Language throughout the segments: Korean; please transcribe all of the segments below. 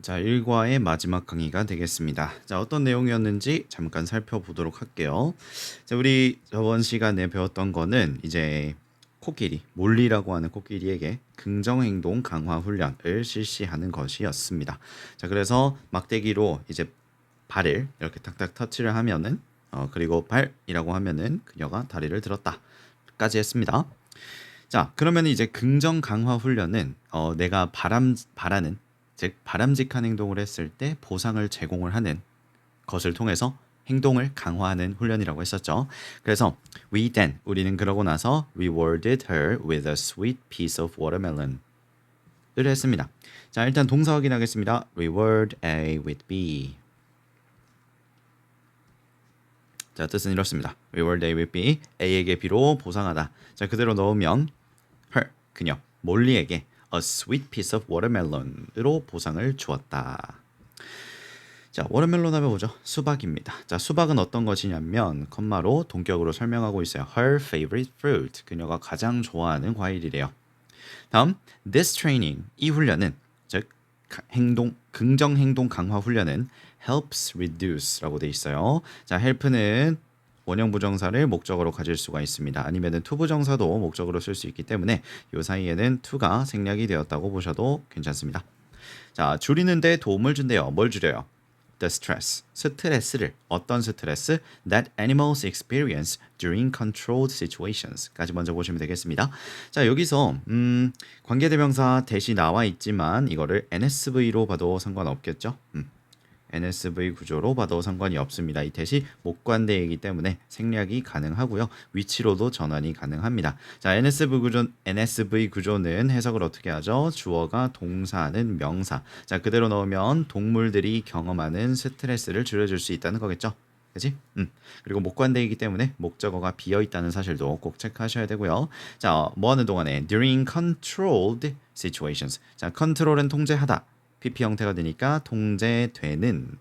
자, 1과의 마지막 강의가 되겠습니다. 자, 어떤 내용이었는지 잠깐 살펴보도록 할게요. 자, 우리 저번 시간에 배웠던 거는 이제 코끼리, 몰리라고 하는 코끼리에게 긍정행동 강화 훈련을 실시하는 것이었습니다. 자, 그래서 막대기로 이제 발을 이렇게 탁탁 터치를 하면은 그리고 발이라고 하면은 그녀가 다리를 들었다까지 했습니다. 자, 그러면 이제 긍정 강화 훈련은 내가 바라는 즉 바람직한 행동을 했을 때 보상을 제공을 하는 것을 통해서 행동을 강화하는 훈련이라고 했었죠. 그래서 우리는 그러고 나서 rewarded her with a sweet piece of watermelon을 했습니다. 자, 일단 동사 확인하겠습니다. reward A with B. 자, 뜻은 이렇습니다. reward A with B, A에게 B로 보상하다. 자, 그대로 넣으면 her, 그녀, 몰리에게 a sweet piece of watermelon으로 보상을 주었다. 자, 워터멜론 하면 뭐죠? 수박입니다. 자, 수박은 어떤 것이냐면 컴마로 동격으로 설명하고 있어요. Her favorite fruit. 그녀가 가장 좋아하는 과일이래요. 다음, this training. 이 훈련은 즉 긍정 행동 강화 훈련은 helps reduce라고 돼 있어요. 자, help는 원형 부정사를 목적어로 가질 수가 있습니다. 아니면은 to 부정사도 목적으로 쓸 수 있기 때문에 이 사이에는 to가 생략이 되었다고 보셔도 괜찮습니다. 자, 줄이는데 도움을 준대요. 뭘 줄여요? The stress, 스트레스를, 어떤 스트레스? That animals experience during controlled situations까지 먼저 보시면 되겠습니다. 자, 여기서 관계대명사 대시 나와 있지만 이거를 NSV로 봐도 상관없겠죠? NSV 구조로 봐도 상관이 없습니다. 이 대시 목관대이기 때문에 생략이 가능하고요. 위치로도 전환이 가능합니다. 자, NSV 구조는 해석을 어떻게 하죠? 주어가 동사는 명사. 자, 그대로 넣으면 동물들이 경험하는 스트레스를 줄여줄 수 있다는 거겠죠? 그치? 그리고 목관대이기 때문에 목적어가 비어 있다는 사실도 꼭 체크하셔야 되고요. 자, 뭐 하는 동안에 during controlled situations. 자, 컨트롤은 통제하다. PP 형태가 되니까 통제되는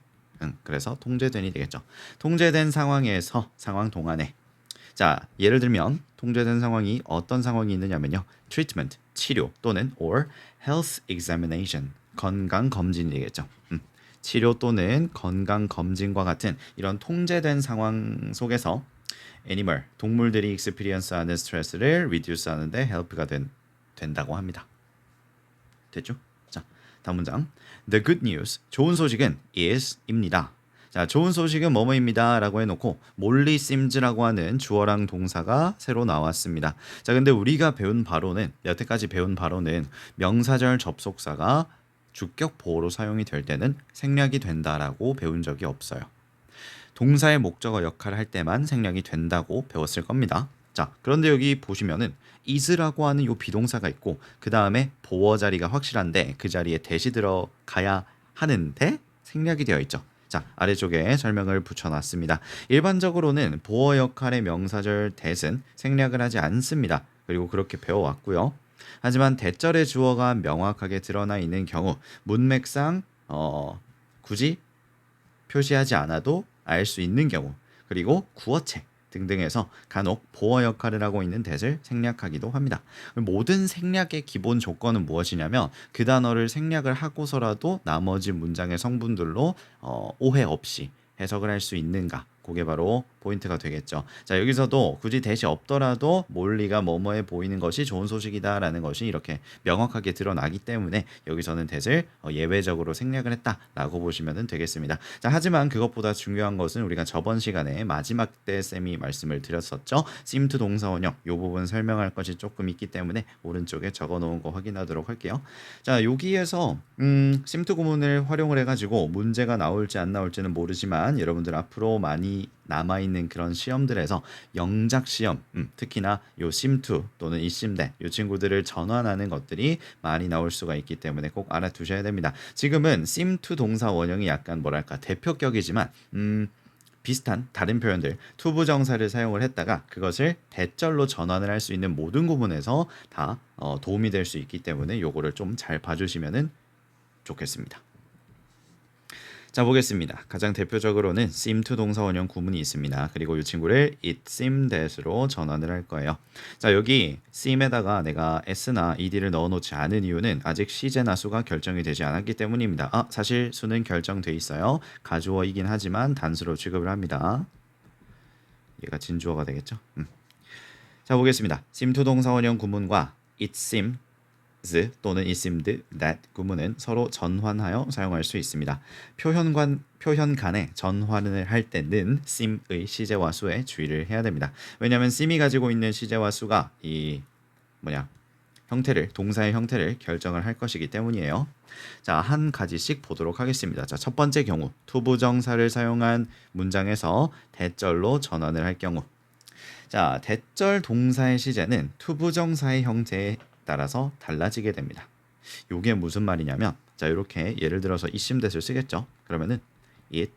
그래서 통제된이 되겠죠. 통제된 상황에서 상황 동안에 자, 예를 들면 통제된 상황이 어떤 상황이 있느냐면요. treatment, 치료 또는 or health examination, 건강 검진이 되겠죠. 치료 또는 건강 검진과 같은 이런 통제된 상황 속에서 animal, 동물들이 experience하는 스트레스를 reduce 하는데 help가 된다고 합니다. 됐죠? 자, 다음 문장. The good news, 좋은 소식은 is입니다. 자, 좋은 소식은 뭐뭐입니다 라고 해놓고 몰리 sims라고 하는 주어랑 동사가 새로 나왔습니다. 자, 근데 우리가 배운 바로는 여태까지 배운 바로는 명사절 접속사가 주격 보호로 사용이 될 때는 생략이 된다라고 배운 적이 없어요. 동사의 목적어 역할을 할 때만 생략이 된다고 배웠을 겁니다. 자, 그런데 여기 보시면은 is라고 하는 요 비동사가 있고 그 다음에 보어 자리가 확실한데 그 자리에 대시 들어가야 하는데 생략이 되어 있죠. 자, 아래쪽에 설명을 붙여놨습니다. 일반적으로는 보어 역할의 명사절 that은 생략을 하지 않습니다. 그리고 그렇게 배워왔고요. 하지만 대절의 주어가 명확하게 드러나 있는 경우 문맥상 굳이 표시하지 않아도 알 수 있는 경우 그리고 구어체 등등에서 간혹 보어 역할을 하고 있는 that을 생략하기도 합니다. 모든 생략의 기본 조건은 무엇이냐면 그 단어를 생략을 하고서라도 나머지 문장의 성분들로 오해 없이 해석을 할 수 있는가 그게 바로 포인트가 되겠죠. 자, 여기서도 굳이 대시 없더라도 몰리가 뭐뭐해 보이는 것이 좋은 소식이다라는 것이 이렇게 명확하게 드러나기 때문에 여기서는 that을 예외적으로 생략을 했다라고 보시면 되겠습니다. 자, 하지만 그것보다 중요한 것은 우리가 저번 시간에 마지막 때 쌤이 말씀을 드렸었죠. seem to 동사 원형 이 부분 설명할 것이 조금 있기 때문에 오른쪽에 적어 놓은 거 확인하도록 할게요. 자, 여기에서 seem to 구문을 활용을 해가지고 문제가 나올지 안 나올지는 모르지만 여러분들 앞으로 많이 남아있는 그런 시험들에서 영작 시험, 특히나 요 심투 또는 이심대 요 친구들을 전환하는 것들이 많이 나올 수가 있기 때문에 꼭 알아두셔야 됩니다. 지금은 심투 동사 원형이 약간 뭐랄까 대표격이지만 비슷한 다른 표현들 투부정사를 사용을 했다가 그것을 대절로 전환을 할 수 있는 모든 구문에서 다 도움이 될 수 있기 때문에 요거를 좀 잘 봐주시면 좋겠습니다. 자, 보겠습니다. 가장 대표적으로는 seem to 동사 원형 구문이 있습니다. 그리고 이 친구를 it seemed that으로 전환을 할 거예요. 자, 여기 seem에다가 내가 s나 ed를 넣어놓지 않은 이유는 아직 시제나 수가 결정이 되지 않았기 때문입니다. 사실 수는 결정돼 있어요. 가주어이긴 하지만 단수로 취급을 합니다. 얘가 진주어가 되겠죠. 자, 보겠습니다. seem to 동사 원형 구문과 it seems 또는 it seemed that 구문은 서로 전환하여 사용할 수 있습니다. 표현 간에 전환을 할 때는 seem의 시제와 수에 주의를 해야 됩니다. 왜냐하면 seem이 가지고 있는 시제와 수가 이 형태를, 동사의 형태를 결정을 할 것이기 때문이에요. 자, 한 가지씩 보도록 하겠습니다. 자, 첫 번째 경우 투부정사를 사용한 문장에서 대절로 전환을 할 경우, 자, 대절 동사의 시제는 투부정사의 형태에 따라서 달라지게 됩니다. 이게 무슨 말이냐면, 자, 이렇게 예를 들어서 it seemed that을 쓰겠죠. 그러면은 it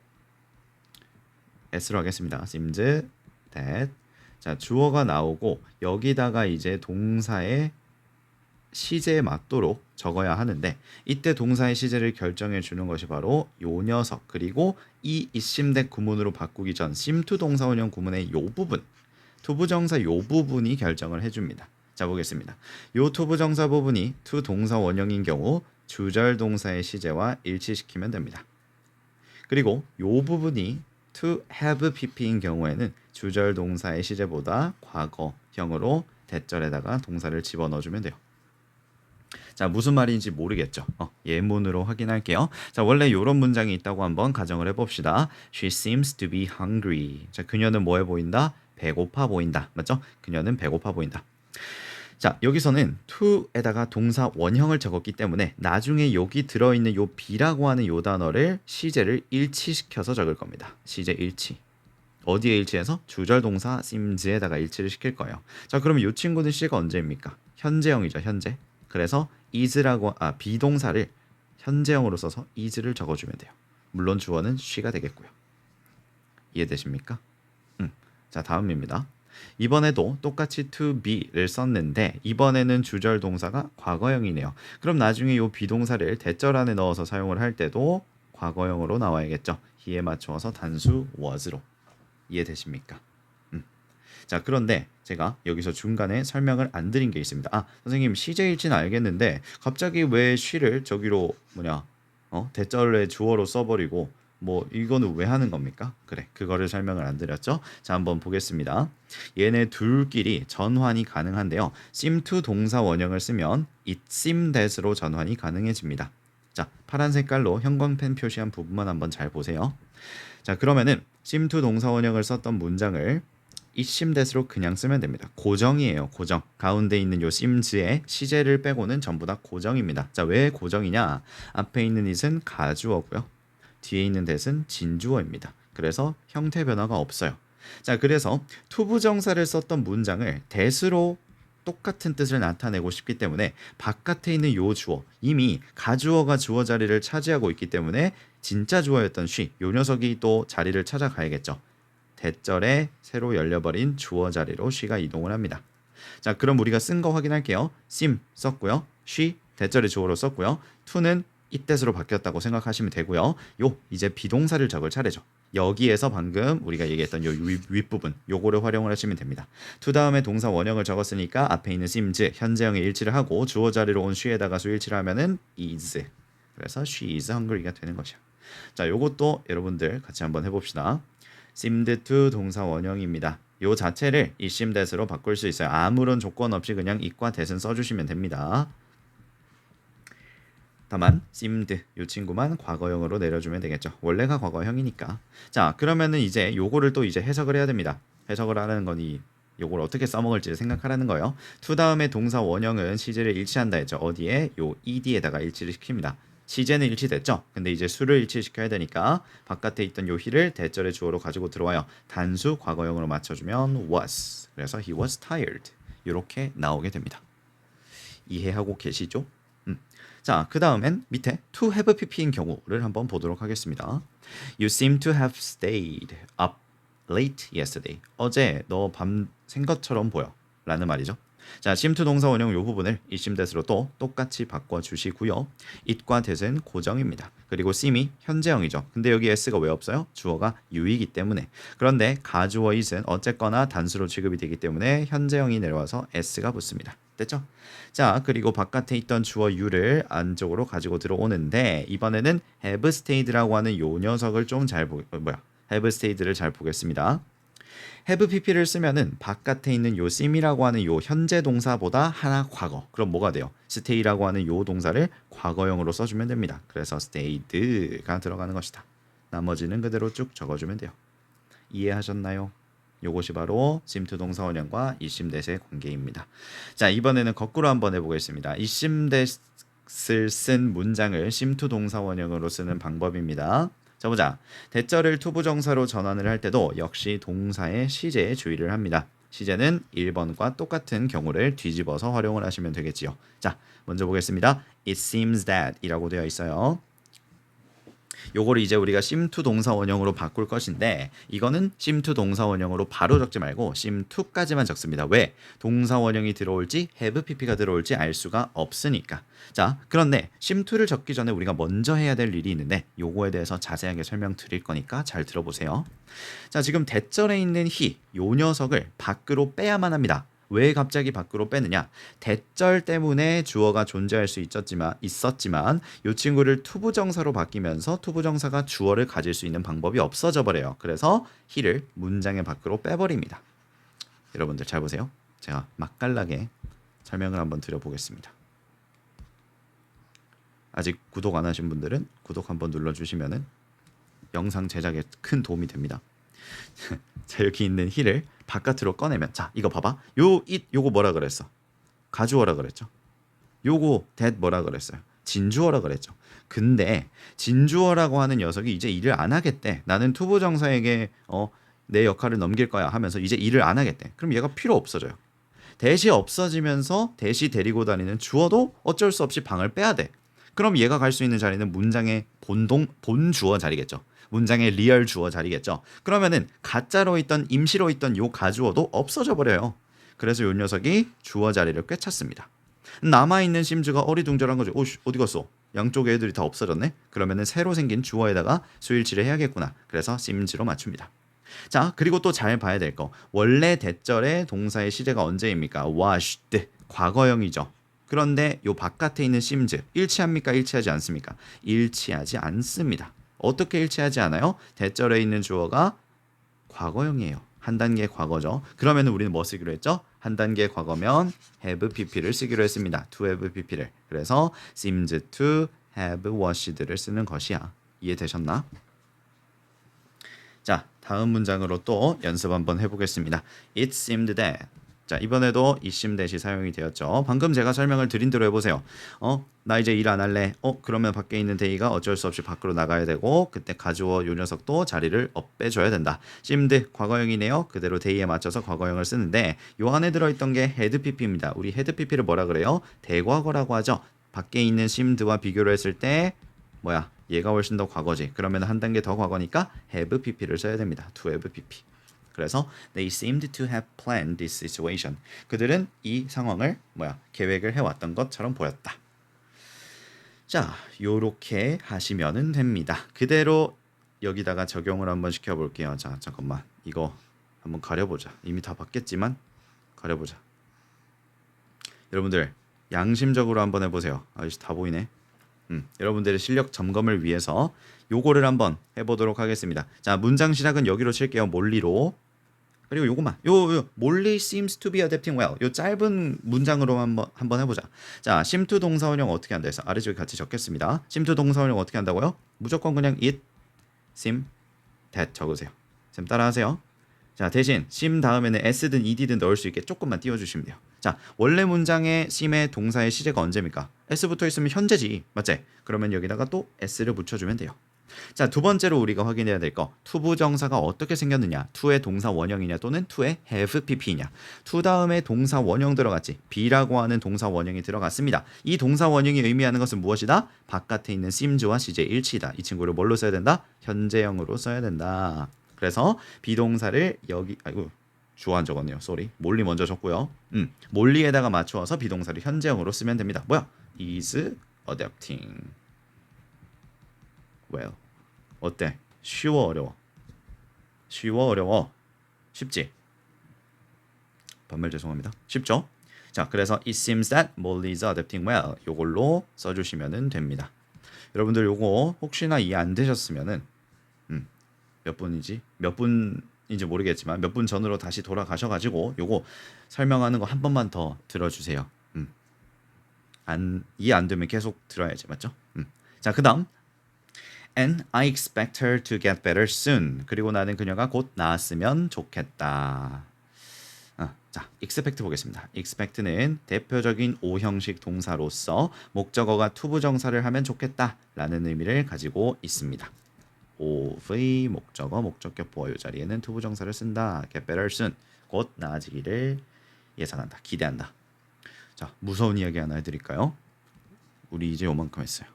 s로 하겠습니다. seemed that. 자, 주어가 나오고 여기다가 이제 동사의 시제에 맞도록 적어야 하는데, 이때 동사의 시제를 결정해 주는 것이 바로 요 녀석, 그리고 이 it seemed that 구문으로 바꾸기 전 seem to 동사 원형 구문의 요 부분, 투부정사 요 부분이 결정을 해줍니다. 자, 보겠습니다. 요 투부정사 부분이 to 동사 원형인 경우 주절 동사의 시제와 일치시키면 됩니다. 그리고 요 부분이 to have pp인 경우에는 주절 동사의 시제보다 과거형으로 대절에다가 동사를 집어넣어주면 돼요. 자, 무슨 말인지 모르겠죠? 예문으로 확인할게요. 자, 원래 이런 문장이 있다고 한번 가정을 해봅시다. She seems to be hungry. 자, 그녀는 뭐해 보인다? 배고파 보인다. 맞죠? 그녀는 배고파 보인다. 자, 여기서는 to에다가 동사 원형을 적었기 때문에 나중에 여기 들어있는 요 be라고 하는 요 단어를 시제를 일치시켜서 적을 겁니다. 시제 일치. 어디에 일치해서? 주절 동사 seems에다가 일치를 시킬 거예요. 자, 그러면 이 친구는 시제가 언제입니까? 현재형이죠, 현재. 그래서 is라고 비동사를 현재형으로 써서 is를 적어주면 돼요. 물론 주어는 she가 되겠고요. 이해되십니까? 자, 다음입니다. 이번에도 똑같이 to be를 썼는데 이번에는 주절 동사가 과거형이네요. 그럼 나중에 이 비동사를 대절 안에 넣어서 사용을 할 때도 과거형으로 나와야겠죠. he에 맞추어서 단수 was로. 이해되십니까? 자, 그런데 제가 여기서 중간에 설명을 안 드린 게 있습니다. 선생님, 시제일지는 알겠는데 갑자기 왜 she를 저기로 대절의 주어로 써버리고 이거는 왜 하는 겁니까? 그래, 그거를 설명을 안 드렸죠. 자, 한번 보겠습니다. 얘네 둘끼리 전환이 가능한데요. seem to 동사 원형을 쓰면 it seemed that으로 전환이 가능해집니다. 자, 파란 색깔로 형광펜 표시한 부분만 한번 잘 보세요. 자, 그러면은 seem to 동사 원형을 썼던 문장을 it seemed that으로 그냥 쓰면 됩니다. 고정이에요, 고정. 가운데 있는 요 seems의 시제를 빼고는 전부 다 고정입니다. 자, 왜 고정이냐? 앞에 있는 it은 가주어고요. 뒤에 있는 that은 진주어입니다. 그래서 형태 변화가 없어요. 자, 그래서 투부정사를 썼던 문장을 that으로 똑같은 뜻을 나타내고 싶기 때문에 바깥에 있는 요 주어, 이미 가주어가 주어 자리를 차지하고 있기 때문에 진짜 주어였던 she, 요 녀석이 또 자리를 찾아가야겠죠. 대절에 새로 열려버린 주어 자리로 she가 이동을 합니다. 자, 그럼 우리가 쓴 거 확인할게요. seem 썼고요. she 대절의 주어로 썼고요. to는 itthat으로 바뀌었다고 생각하시면 되고요. 이제 비동사를 적을 차례죠. 여기에서 방금 우리가 얘기했던 요 윗부분 요거를 활용을 하시면 됩니다. to 다음에 동사 원형을 적었으니까 앞에 있는 seems 현재형에 일치를 하고 주어 자리로 온 she에다가 수 일치를 하면은 is. 그래서 she is hungry가 되는 것이야. 자, 요것도 여러분들 같이 한번 해봅시다. seemed to 동사 원형입니다. 요 자체를 it seemed that으로 바꿀 수 있어요. 아무런 조건 없이 그냥 it과 that은 써주시면 됩니다. 다만 seemed 이 친구만 과거형으로 내려주면 되겠죠. 원래가 과거형이니까. 자, 그러면은 이제 요거를 또 이제 해석을 해야 됩니다. 해석을 하라는 거니 요걸 어떻게 써먹을지 생각하라는 거예요. to 다음에 동사 원형은 시제를 일치한다 했죠. 어디에? 요 ed에다가 일치를 시킵니다. 시제는 일치됐죠. 근데 이제 수를 일치시켜야 되니까 바깥에 있던 요 he를 대절의 주어로 가지고 들어와요. 단수 과거형으로 맞춰주면 was. 그래서 he was tired. 이렇게 나오게 됩니다. 이해하고 계시죠? 자, 그 다음엔 밑에 to have pp인 경우를 한번 보도록 하겠습니다. You seem to have stayed up late yesterday. 어제 너 밤 샌 것처럼 보여 라는 말이죠. 자, sim to 동사 원형 요 부분을 이심 that으로 또 똑같이 바꿔주시고요. it과 that은 고정입니다. 그리고 sim이 현재형이죠. 근데 여기 s가 왜 없어요? 주어가 you이기 때문에. 그런데 가주어 is은 어쨌거나 단수로 취급이 되기 때문에 현재형이 내려와서 s가 붙습니다. 됐죠? 자, 그리고 바깥에 있던 주어 you를 안쪽으로 가지고 들어오는데 이번에는 have stayed라고 하는 요 녀석을 좀 잘 have stayed를 잘 보겠습니다. have pp를 쓰면은 바깥에 있는 요 sim이라고 하는 요 현재 동사보다 하나 과거. 그럼 뭐가 돼요? stay라고 하는 요 동사를 과거형으로 써주면 됩니다. 그래서 stayed가 들어가는 것이다. 나머지는 그대로 쭉 적어주면 돼요. 이해하셨나요? 요것이 바로 sim to 동사 원형과 이심 that의 관계입니다. 자, 이번에는 거꾸로 한번 해보겠습니다. 이심 that을 쓴 문장을 sim to 동사 원형으로 쓰는 방법입니다. 자, 보자. 대절을 투부정사로 전환을 할 때도 역시 동사의 시제에 주의를 합니다. 시제는 1번과 똑같은 경우를 뒤집어서 활용을 하시면 되겠지요. 자, 먼저 보겠습니다. It seems that 이라고 되어 있어요. 요거를 이제 우리가 sim to 동사 원형으로 바꿀 것인데 이거는 sim to 동사 원형으로 바로 적지 말고 sim to까지만 적습니다. 왜? 동사 원형이 들어올지 have pp가 들어올지 알 수가 없으니까. 자, 그런데 sim to를 적기 전에 우리가 먼저 해야 될 일이 있는데 요거에 대해서 자세하게 설명드릴 거니까 잘 들어보세요. 자, 지금 대절에 있는 he, 요 녀석을 밖으로 빼야만 합니다. 왜 갑자기 밖으로 빼느냐? 대절 때문에 주어가 존재할 수 있었지만 이 친구를 투부정사로 바뀌면서 투부정사가 주어를 가질 수 있는 방법이 없어져 버려요. 그래서 he를 문장의 밖으로 빼버립니다. 여러분들 잘 보세요. 제가 맛깔나게 설명을 한번 드려보겠습니다. 아직 구독 안 하신 분들은 구독 한번 눌러주시면은 영상 제작에 큰 도움이 됩니다. 자, 여기 있는 he를 바깥으로 꺼내면, 자, 이거 봐봐. 요거 뭐라 그랬어? 가주어라 그랬죠. 요거 that 뭐라 그랬어요? 진주어라 그랬죠. 근데 진주어라고 하는 녀석이 이제 일을 안 하겠대. 나는 투부정사에게 내 역할을 넘길 거야 하면서 이제 일을 안 하겠대. 그럼 얘가 필요 없어져요. 대시 없어지면서 대시 데리고 다니는 주어도 어쩔 수 없이 방을 빼야 돼. 그럼 얘가 갈 수 있는 자리는 문장의 본 주어 자리겠죠. 문장의 리얼 주어 자리겠죠. 그러면은 가짜로 있던 임시로 있던 요 가주어도 없어져 버려요. 그래서 요 녀석이 주어 자리를 꿰찼습니다. 남아있는 심즈가 어리둥절한 거죠. 어디 갔어? 양쪽의 애들이 다 없어졌네? 그러면은 새로 생긴 주어에다가 수일치를 해야겠구나. 그래서 심즈로 맞춥니다. 자, 그리고 또 잘 봐야 될 거. 원래 대절의 동사의 시제가 언제입니까? washed. 과거형이죠. 그런데 요 바깥에 있는 심즈 일치합니까? 일치하지 않습니까? 일치하지 않습니다. 어떻게 일치하지 않아요? 대절에 있는 주어가 과거형이에요. 한 단계 과거죠. 그러면 우리는 뭐 쓰기로 했죠? 한 단계 과거면 have pp를 쓰기로 했습니다. to have pp를. 그래서 seems to have washed를 쓰는 것이야. 이해되셨나? 자, 다음 문장으로 또 연습 한번 해보겠습니다. It seemed that. 자, 이번에도 이심 that이 사용이 되었죠. 방금 제가 설명을 드린 대로 해보세요. 나 이제 일 안 할래. 그러면 밖에 있는 데이가 어쩔 수 없이 밖으로 나가야 되고 그때 가주어 요 녀석도 자리를 빼줘야 된다. seemed 과거형이네요. 그대로 데이에 맞춰서 과거형을 쓰는데 요 안에 들어있던 게 had pp입니다. 우리 had pp를 뭐라 그래요? 대과거라고 하죠. 밖에 있는 seemed와 비교를 했을 때 뭐야? 얘가 훨씬 더 과거지. 그러면 한 단계 더 과거니까 have pp를 써야 됩니다. to have pp. 그래서 they seemed to have planned this situation. 그들은 이 상황을 계획을 해왔던 것처럼 보였다. 자, 요렇게 하시면은 됩니다. 그대로 여기다가 적용을 한번 시켜볼게요. 자, 잠깐만. 이거 한번 가려보자. 이미 다 봤겠지만 가려보자. 여러분들 양심적으로 한번 해보세요. 이제 다 보이네. 여러분들의 실력 점검을 위해서 요거를 한번 해보도록 하겠습니다. 자, 문장 시작은 여기로 칠게요. 몰리로. 그리고 요거만. 요 몰리 seems to be adapting well. 요 짧은 문장으로 한번 해보자. 자, seem to 동사 원형 어떻게 한다 해서 아래쪽에 같이 적겠습니다. seem to 동사 원형 어떻게 한다고요? 무조건 그냥 it, seem, that 적으세요. 쌤 따라하세요. 자, 대신 seem 다음에는 s든 ed든 넣을 수 있게 조금만 띄워주시면 돼요. 자, 원래 문장의 seem의 동사의 시제가 언제입니까? s 붙어 있으면 현재지, 맞지? 그러면 여기다가 또 s를 붙여주면 돼요. 자, 두 번째로 우리가 확인해야 될 거, 투부정사가 어떻게 생겼느냐? to의 동사 원형이냐 또는 to의 have pp이냐? to 다음에 동사 원형 들어갔지, be라고 하는 동사 원형이 들어갔습니다. 이 동사 원형이 의미하는 것은 무엇이다? 바깥에 있는 seems와 시제 일치다. 이 친구를 뭘로 써야 된다? 현재형으로 써야 된다. 그래서 비동사를 여기 주어한 적었네요. 쏘리. 몰리 먼저 줬고요. 몰리에다가 맞추어서 비동사를 현재형으로 쓰면 됩니다. 뭐야? is adapting well. 어때? 쉬워 어려워? 쉬워 어려워? 쉽지? 반말 죄송합니다. 쉽죠? 자, 그래서 it seems that Molly is adapting well. 요걸로 써주시면 됩니다. 여러분들 요거 혹시나 이해 안 되셨으면은 몇 분인지 모르겠지만 몇 분 전으로 다시 돌아가셔가지고 요거 설명하는 거 한 번만 더 들어주세요. 이해 안 되면 계속 들어야지, 맞죠? 자, 그다음 And I expect her to get better soon. 그리고 나는 그녀가 곧 나았으면 좋겠다. 자, expect 보겠습니다. expect는 대표적인 O형식 동사로서 목적어가 투부정사를 하면 좋겠다라는 의미를 가지고 있습니다. of의 목적어, 목적격 보어요 자리에는 투부정사를 쓴다. get better soon. 곧 나아지기를 예상한다. 기대한다. 자, 무서운 이야기 하나 해드릴까요? 우리 이제 요만큼 했어요.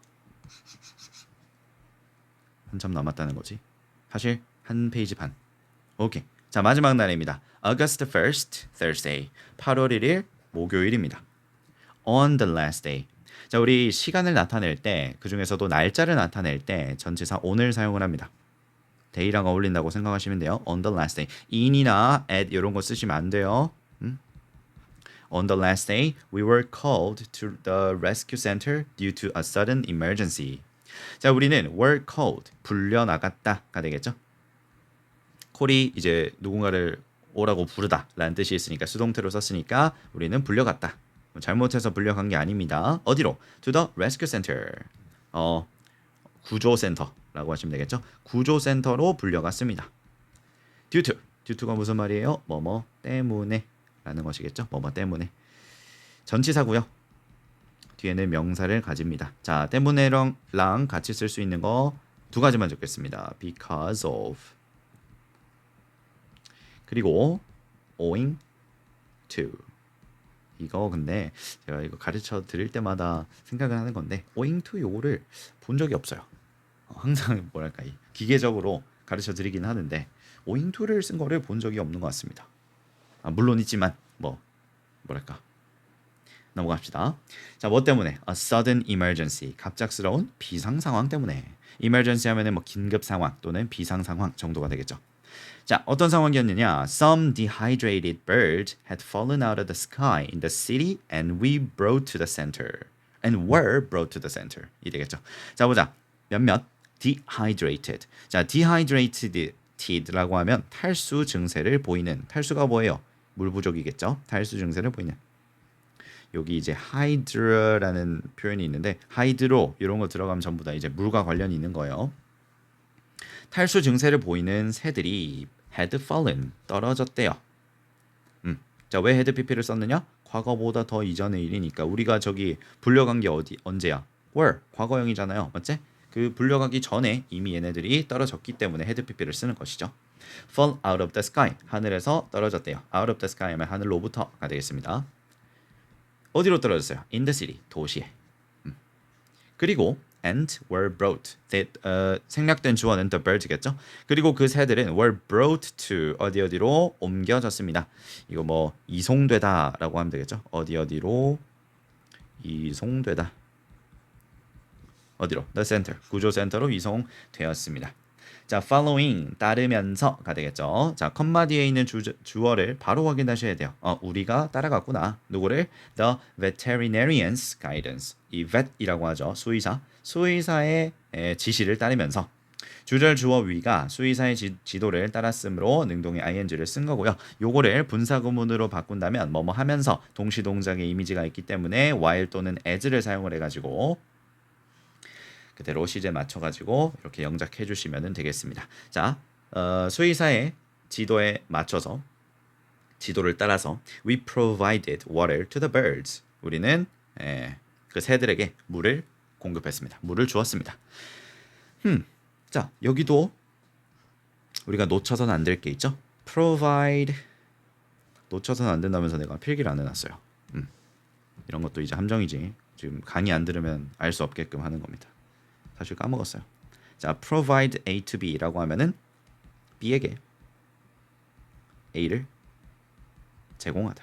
한참 남았다는 거지. 사실 한 페이지 반. 오케이. 자, 마지막 날입니다. August 1st, Thursday. 8월 1일 목요일입니다. On the last day. 자, 우리 시간을 나타낼 때, 그 중에서도 날짜를 나타낼 때 전치사 on을 사용을 합니다. day랑 어울린다고 생각하시면 돼요. On the last day. in이나 at 이런 거 쓰시면 안 돼요. On the last day, we were called to the rescue center due to a sudden emergency. 자, 우리는 were called, 불려 나갔다가 되겠죠. call이 이제 누군가를 오라고 부르다 라는 뜻이 있으니까 수동태로 썼으니까 우리는 불려갔다. 잘못해서 불려간 게 아닙니다. 어디로? To the rescue center. 구조센터라고 하시면 되겠죠. 구조센터로 불려갔습니다. due to가 무슨 말이에요? 뭐뭐 때문에 라는 것이겠죠. 뭐뭐 때문에. 전치사고요. 뒤에는 명사를 가집니다. 자, 때문에랑 같이 쓸 수 있는 거 두 가지만 적겠습니다. because of 그리고 owing to. 이거 근데 제가 이거 가르쳐 드릴 때마다 생각을 하는 건데 owing to 요거를 본 적이 없어요. 항상 뭐랄까 기계적으로 가르쳐 드리긴 하는데 owing to를 쓴 거를 본 적이 없는 것 같습니다. 물론 있지만 뭐랄까 넘어갑시다. 자, 뭐 때문에? A sudden emergency. 갑작스러운 비상 상황 때문에. emergency 하면은 뭐 긴급 상황 또는 비상 상황 정도가 되겠죠. 자, 어떤 상황이었느냐? Some dehydrated birds had fallen out of the sky in the city and we brought to the center. And were brought to the center. 이 되겠죠. 자, 보자. 몇몇 dehydrated. 자, dehydrated라고 하면 탈수 증세를 보이는. 탈수가 뭐예요? 물 부족이겠죠. 탈수 증세를 보이는. 여기 이제 hydra라는 표현이 있는데 hydro 이런 거 들어가면 전부 다 이제 물과 관련이 있는 거예요. 탈수 증세를 보이는 새들이 had fallen 떨어졌대요. 자, 왜 had pp를 썼느냐? 과거보다 더 이전의 일이니까 우리가 저기 불려간 게 언제야? were 과거형이잖아요. 맞지? 그 불려가기 전에 이미 얘네들이 떨어졌기 때문에 had pp를 쓰는 것이죠. fall out of the sky 하늘에서 떨어졌대요. out of the sky 하면 하늘로부터가 되겠습니다. 어디로 떨어졌어요? In the city, 도시에. 그리고 and were brought. 생략된 주어는 the birds겠죠? 그리고 그 새들은 were brought to 어디로 옮겨졌습니다. 이거 뭐 이송되다라고 하면 되겠죠? 어디로 이송되다. 어디로? The center, 구조센터로 이송되었습니다. 자, following 따르면서가 되겠죠. 자, 컴마 뒤에 있는 주어를 바로 확인하셔야 돼요. 우리가 따라갔구나. 누구를? The veterinarian's guidance. 이 vet이라고 하죠. 수의사의 지시를 따르면서 주절 주어 위가 수의사의 지도를 따랐으므로 능동의 ing를 쓴 거고요. 요거를 분사구문으로 바꾼다면 뭐뭐 하면서 동시 동작의 이미지가 있기 때문에 while 또는 as를 사용을 해가지고 그대로 시제 맞춰가지고 이렇게 영작해 주시면 되겠습니다. 자, 수의사의 지도에 맞춰서 지도를 따라서 we provided water to the birds. 우리는 그 새들에게 물을 공급했습니다. 물을 주었습니다. 자, 여기도 우리가 놓쳐서는 안 될 게 있죠. provide 놓쳐서는 안 된다면서 내가 필기를 안 해놨어요. 이런 것도 이제 함정이지. 지금 강의 안 들으면 알 수 없게끔 하는 겁니다. 사실 까먹었어요. 자, provide A to B라고 하면은 B에게 A를 제공하다.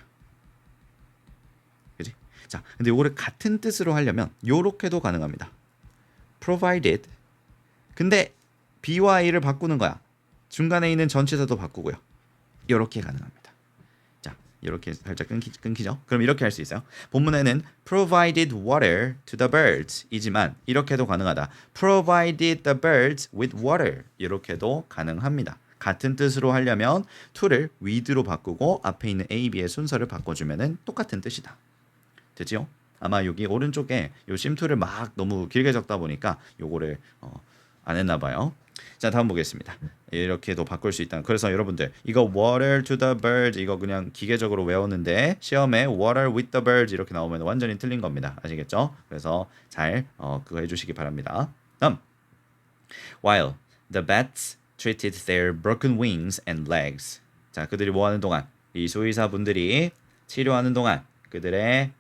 그지? 자, 근데 요거를 같은 뜻으로 하려면 요렇게도 가능합니다. provided. 근데 B와 A를 바꾸는 거야. 중간에 있는 전치사도 바꾸고요. 요렇게 가능합니다. 자, 이렇게 살짝 끊기죠? 그럼 이렇게 할 수 있어요. 본문에는 provided water to the birds 이지만 이렇게도 가능하다. provided the birds with water 이렇게도 가능합니다. 같은 뜻으로 하려면 to를 with로 바꾸고 앞에 있는 A, B의 순서를 바꿔주면 똑같은 뜻이다. 됐지요? 아마 여기 오른쪽에 요 심2를 막 너무 길게 적다 보니까 요거를 안 했나 봐요. 자, 다음 보겠습니다. 이렇게도 바꿀 수 있다. 그래서 여러분들 이거 water to the birds 이거 그냥 기계적으로 외웠는데 시험에 water with the birds 이렇게 나오면 완전히 틀린 겁니다. 아시겠죠? 그래서 잘 그거 해주시기 바랍니다. 다음 while the bats treated their broken wings and legs. 자, 그들이 뭐하는 동안 이 수의사분들이 치료하는 동안 그들의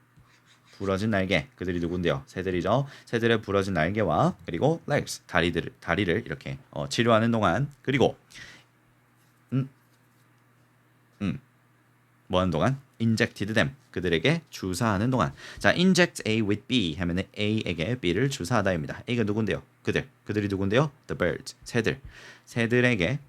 부러진 날개, 그들이 누군데요? 새들이죠. 새들의 부러진 날개와 그리고 legs, 다리를 이렇게 치료하는 동안 그리고 뭐하는 동안? injected them, 그들에게 주사하는 동안. 자, inject A with B 하면은 A에게 B를 주사하다입니다. A가 누군데요? 그들이 누군데요? The birds, 새들에게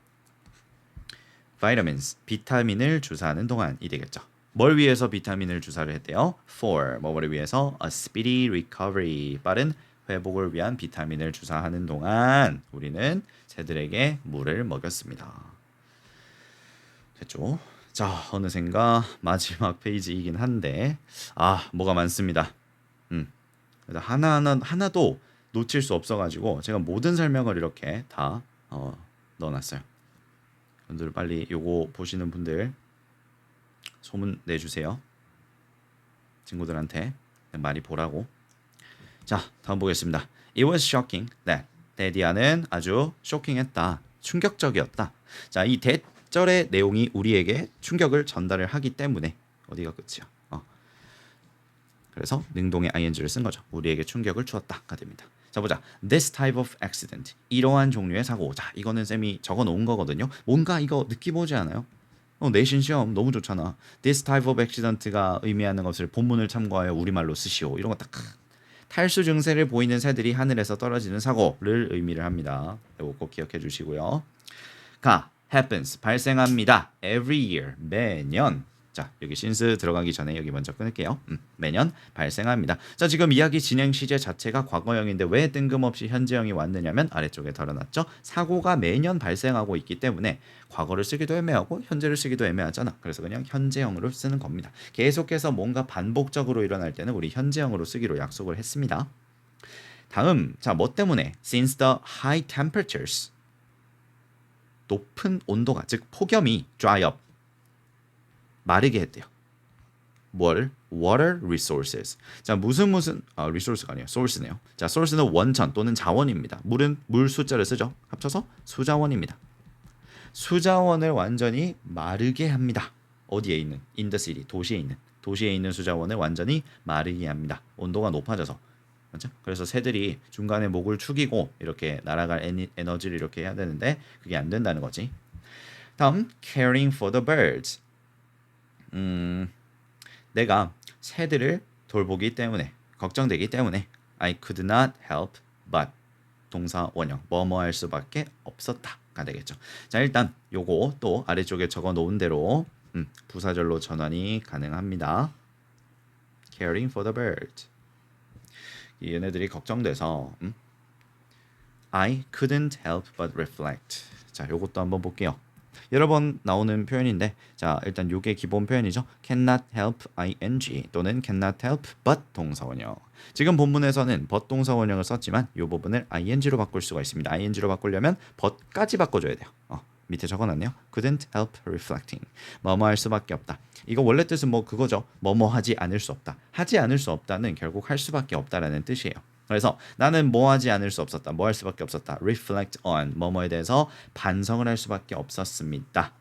vitamins, 비타민을 주사하는 동안이 되겠죠. 뭘 위해서 비타민을 주사를 했대요? For, 뭐를 위해서? A speedy recovery, 빠른 회복을 위한 비타민을 주사하는 동안 우리는 새들에게 물을 먹였습니다. 됐죠? 자, 어느샌가 마지막 페이지이긴 한데 뭐가 많습니다. 하나도 놓칠 수 없어가지고 제가 모든 설명을 이렇게 다 넣어놨어요. 여러분들 빨리 요거 보시는 분들 소문 내주세요. 친구들한테 많이 보라고. 자, 다음 보겠습니다. It was shocking that 데디아는 아주 쇼킹했다. 충격적이었다. 자, 이 대절의 내용이 우리에게 충격을 전달을 하기 때문에 어디가 끝이야? 그래서 능동의 ing를 쓴 거죠. 우리에게 충격을 주었다가 됩니다. 자, 보자. This type of accident. 이러한 종류의 사고. 자, 이거는 쌤이 적어 놓은 거거든요. 뭔가 이거 느낌 오지 않아요? 내신 시험 너무 좋잖아. This type of accident가 의미하는 것을 본문을 참고하여 우리말로 쓰시오. 이런 거 딱 탈수 증세를 보이는 새들이 하늘에서 떨어지는 사고를 의미를 합니다. 이거 꼭 기억해 주시고요. happens 발생합니다. Every year 매년. 자, 여기 since 들어가기 전에 여기 먼저 끊을게요. 매년 발생합니다. 자, 지금 이야기 진행 시제 자체가 과거형인데 왜 뜬금없이 현재형이 왔느냐면 아래쪽에 덜어놨죠. 사고가 매년 발생하고 있기 때문에 과거를 쓰기도 애매하고 현재를 쓰기도 애매하잖아. 그래서 그냥 현재형으로 쓰는 겁니다. 계속해서 뭔가 반복적으로 일어날 때는 우리 현재형으로 쓰기로 약속을 했습니다. 다음, 자, 뭐 때문에? Since the high temperatures 높은 온도가, 즉 폭염이 dry up 마르게 했대요. 뭘? Water resources. 자, 무슨 resource가 아니에요. source네요. 자, source는 원천 또는 자원입니다. 물은 물 숫자를 쓰죠. 합쳐서 수자원입니다. 수자원을 완전히 마르게 합니다. 어디에 있는? In the city. 도시에 있는 수자원을 완전히 마르게 합니다. 온도가 높아져서. 맞죠? 그래서 새들이 중간에 목을 축이고 이렇게 날아갈 에너지를 이렇게 해야 되는데 그게 안 된다는 거지. 다음, caring for the birds. 내가 새들을 돌보기 때문에 걱정되기 때문에 I could not help but 동사 원형 뭐뭐 할 수밖에 없었다가 되겠죠. 자, 일단 요거 또 아래쪽에 적어 놓은 대로 부사절로 전환이 가능합니다. Caring for the bird. 얘네들이 걱정돼서 I couldn't help but reflect. 자, 요것도 한번 볼게요. 여러 번 나오는 표현인데 자, 일단 요게 기본 표현이죠. cannot help ing 또는 cannot help but 동사원형. 지금 본문에서는 but 동사원형을 썼지만 요 부분을 ing로 바꿀 수가 있습니다. ing로 바꾸려면 but까지 바꿔줘야 돼요. 밑에 적어놨네요. couldn't help reflecting. 뭐뭐 할 수밖에 없다. 이거 원래 뜻은 뭐 그거죠. 뭐뭐 하지 않을 수 없다. 하지 않을 수 없다는 결국 할 수밖에 없다라는 뜻이에요. 그래서 나는 뭐 하지 않을 수 없었다. 뭐 할 수밖에 없었다. reflect on 뭐뭐에 대해서 반성을 할 수밖에 없었습니다.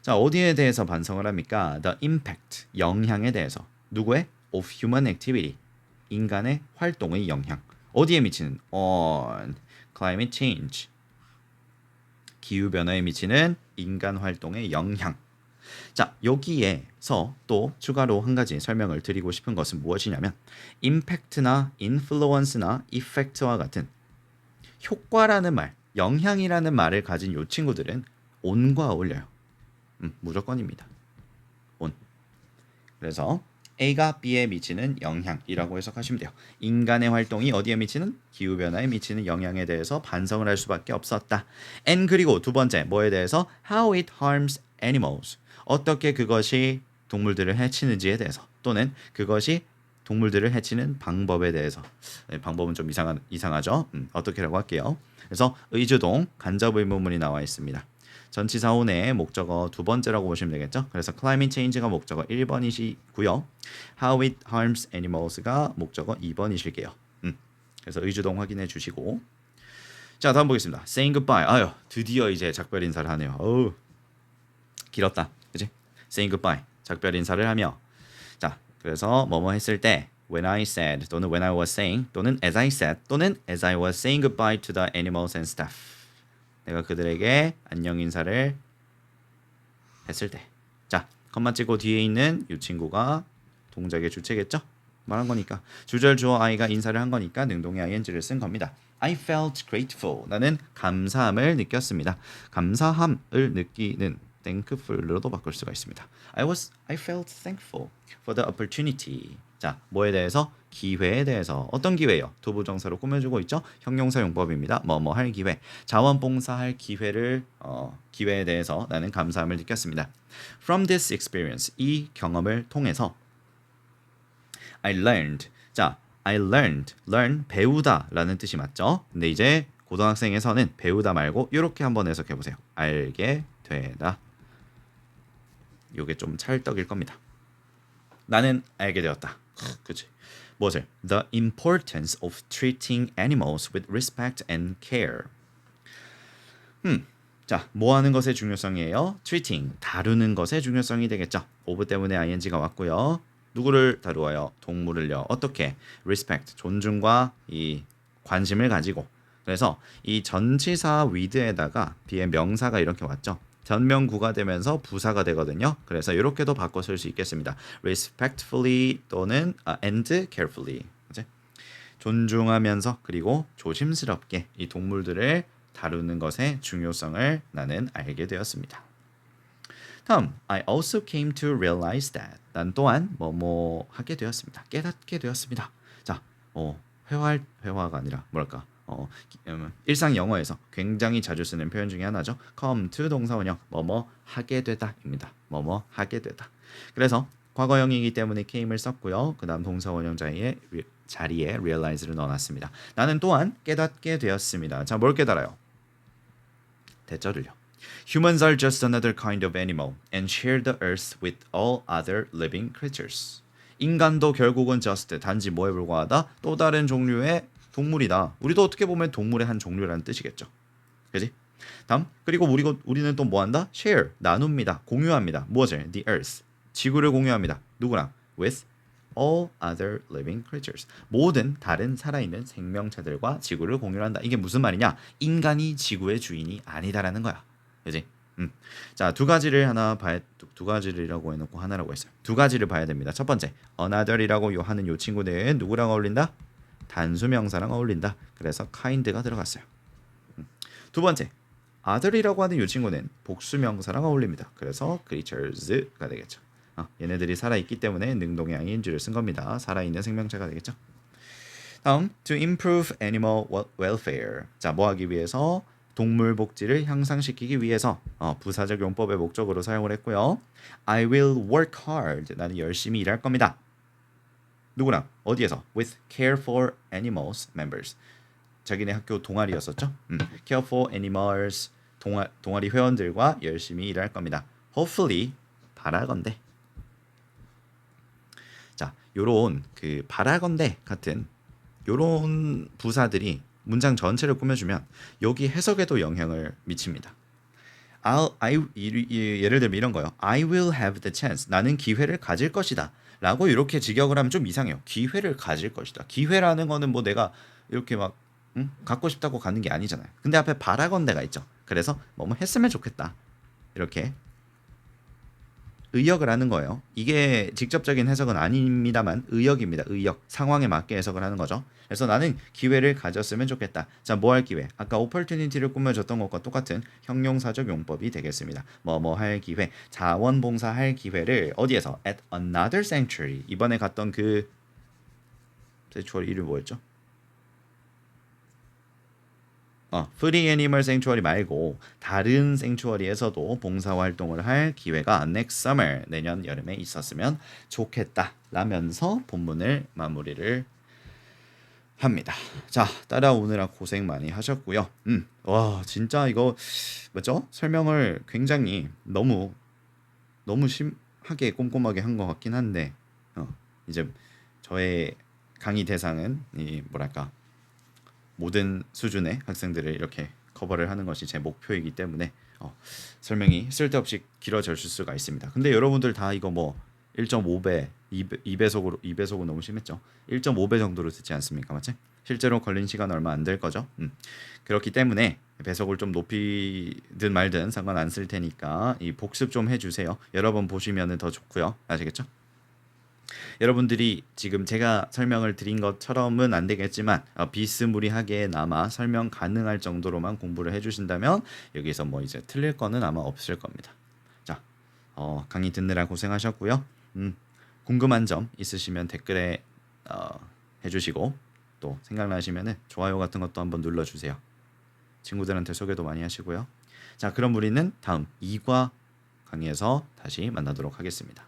자, 어디에 대해서 반성을 합니까? The impact, 영향에 대해서. 누구의? of human activity, 인간의 활동의 영향. 어디에 미치는? on climate change, 기후변화에 미치는 인간 활동의 영향. 자, 여기에서 또 추가로 한 가지 설명을 드리고 싶은 것은 무엇이냐면 임팩트나 인플루언스나 이펙트와 같은 효과라는 말, 영향이라는 말을 가진 요 친구들은 on과 어울려요. 무조건입니다. on. 그래서 A가 B에 미치는 영향이라고 해석하시면 돼요. 인간의 활동이 어디에 미치는? 기후변화에 미치는 영향에 대해서 반성을 할 수밖에 없었다. And 그리고 두 번째 뭐에 대해서? How it harms animals. 어떻게 그것이 동물들을 해치는지에 대해서 또는 그것이 동물들을 해치는 방법에 대해서. 방법은 좀 이상하죠? 어떻게라고 할게요. 그래서 의주동 간접 의문문이 나와 있습니다. 전치사 on의 목적어 두 번째라고 보시면 되겠죠. 그래서 climate change가 목적어 1번이시고요. How it harms animals가 목적어 2번이실게요. 그래서 의주동 확인해 주시고 자 다음 보겠습니다. Saying goodbye. 아유 드디어 이제 작별 인사를 하네요. 어우 길었다. 그치? Saying goodbye. 작별 인사를 하며 자 그래서 뭐뭐 했을 때 when I said 또는 when I was saying 또는 as I said 또는 as I was saying goodbye to the animals and stuff. 내가 그들에게 안녕 인사를 했을 때. 자, 컴마 찍고 뒤에 있는 이 친구가 동작의 주체겠죠? 말한 거니까. 주절 주어 I가 인사를 한 거니까 능동의 ing를 쓴 겁니다. I felt grateful. 나는 감사함을 느꼈습니다. 감사함을 느끼는 thankful로도 바꿀 수가 있습니다. I felt thankful for the opportunity. 자, 뭐에 대해서? 기회에 대해서. 어떤 기회요? 두부정사로 꾸며주고 있죠. 형용사 용법입니다. 뭐뭐 할 기회. 자원봉사할 기회에 대해서 나는 감사함을 느꼈습니다. From this experience, 이 경험을 통해서 I learned. 자, I learned. learn 배우다라는 뜻이 맞죠? 근데 이제 고등학생에서는 배우다 말고 이렇게 한번 해석해 보세요. 알게 되다. 요게 좀 찰떡일 겁니다. 나는 알게 되었다. 그치? 무엇을? The importance of treating animals with respect and care. 자, 뭐 하는 것의 중요성이에요? treating, 다루는 것의 중요성이 되겠죠. of 때문에 ing가 왔고요. 누구를 다루어요? 동물을요. 어떻게? respect, 존중과 이 관심을 가지고. 그래서 이 전치사 with에다가 뒤에 명사가 이렇게 왔죠. 전명구가 되면서 부사가 되거든요. 그래서 이렇게도 바꿔 쓸 수 있겠습니다. respectfully 또는 and carefully. 그치? 존중하면서 그리고 조심스럽게 이 동물들을 다루는 것의 중요성을 나는 알게 되었습니다. 다음, I also came to realize that. 난 또한 뭐뭐 하게 되었습니다. 깨닫게 되었습니다. 자, 회화가 아니라 뭐랄까? 일상 영어에서 굉장히 자주 쓰는 표현 중에 하나죠. come to 동사원형 뭐뭐 하게 되다입니다. 뭐뭐 하게 되다. 그래서 과거형이기 때문에 came을 썼고요. 그 다음 동사원형 자리에 realize를 넣어놨습니다. 나는 또한 깨닫게 되었습니다. 자, 뭘 깨달아요? 대절을요. Humans are just another kind of animal and share the earth with all other living creatures. 인간도 결국은 just 단지 뭐에 불과하다? 또 다른 종류의 동물이다. 우리도 어떻게 보면 동물의 한 종류라는 뜻이겠죠. 그지? 다음 그리고 우리는 또 뭐한다? share 나눕니다. 공유합니다. 무엇을? the earth 지구를 공유합니다. 누구랑? with all other living creatures 모든 다른 살아있는 생명체들과 지구를 공유한다. 이게 무슨 말이냐? 인간이 지구의 주인이 아니다라는 거야. 그지? 자, 두 가지를이라고 해놓고 하나라고 했어요. 두 가지를 봐야 됩니다. 첫 번째, another이라고 하는 요 친구는 누구랑 어울린다? 단수명사랑 어울린다. 그래서 kind가 들어갔어요. 두 번째, other이라고 하는 이 친구는 복수명사랑 어울립니다. 그래서 creatures가 되겠죠. 얘네들이 살아있기 때문에 능동의 ing를 쓴 겁니다. 살아있는 생명체가 되겠죠. 다음, to improve animal welfare. 자, 뭐 하기 위해서? 동물 복지를 향상시키기 위해서 부사적 용법의 목적으로 사용을 했고요. I will work hard. 나는 열심히 일할 겁니다. 누구랑? 어디에서? With care for animals members. 자기네 학교 동아리였었죠. Care for animals 동아리 회원들과 열심히 일할 겁니다. Hopefully 바라건대. 자, 요런 그 바라건대 같은 요런 부사들이 문장 전체를 꾸며주면 여기 해석에도 영향을 미칩니다. 예를 들면 이런 거요. I will have the chance. 나는 기회를 가질 것이다. 라고 이렇게 직역을 하면 좀 이상해요. 기회를 가질 것이다. 기회라는 거는 뭐 내가 이렇게 막 갖고 싶다고 가는 게 아니잖아요. 근데 앞에 바라건대가 있죠. 그래서 뭐뭐 했으면 좋겠다. 이렇게 의역을 하는 거예요. 이게 직접적인 해석은 아닙니다만 의역입니다. 의역. 상황에 맞게 해석을 하는 거죠. 그래서 나는 기회를 가졌으면 좋겠다. 자, 뭐 할 기회? 아까 opportunity를 꾸며줬던 것과 똑같은 형용사적 용법이 되겠습니다. 뭐 할 기회, 자원봉사 할 기회를 어디에서? At another sanctuary. 이번에 갔던 그 sanctuary 이름 뭐였죠? 프리 애니멀 생추어리 말고 다른 생추어리에서도 봉사활동을 할 기회가 next summer, 내년 여름에 있었으면 좋겠다 라면서 본문을 마무리를 합니다. 자, 따라오느라 고생 많이 하셨고요. 와, 진짜 이거 뭐죠? 설명을 굉장히 너무 심하게 꼼꼼하게 한 것 같긴 한데 이제 저의 강의 대상은 이 뭐랄까 모든 수준의 학생들을 이렇게 커버를 하는 것이 제 목표이기 때문에 설명이 쓸데없이 길어질 수가 있습니다. 근데 여러분들 다 이거 뭐 1.5배, 2배속은 너무 심했죠. 1.5배 정도로 듣지 않습니까? 맞지? 실제로 걸린 시간 얼마 안 될 거죠. 그렇기 때문에 배속을 좀 높이든 말든 상관 안 쓸 테니까 이 복습 좀 해주세요. 여러 번 보시면 더 좋고요. 아시겠죠? 여러분들이 지금 제가 설명을 드린 것처럼은 안 되겠지만 비스무리하게나마 설명 가능할 정도로만 공부를 해주신다면 여기서 뭐 이제 틀릴 거는 아마 없을 겁니다. 자, 강의 듣느라 고생하셨고요. 궁금한 점 있으시면 댓글에 해주시고 또 생각나시면은 좋아요 같은 것도 한번 눌러주세요. 친구들한테 소개도 많이 하시고요. 자, 그럼 우리는 다음 2과 강의에서 다시 만나도록 하겠습니다.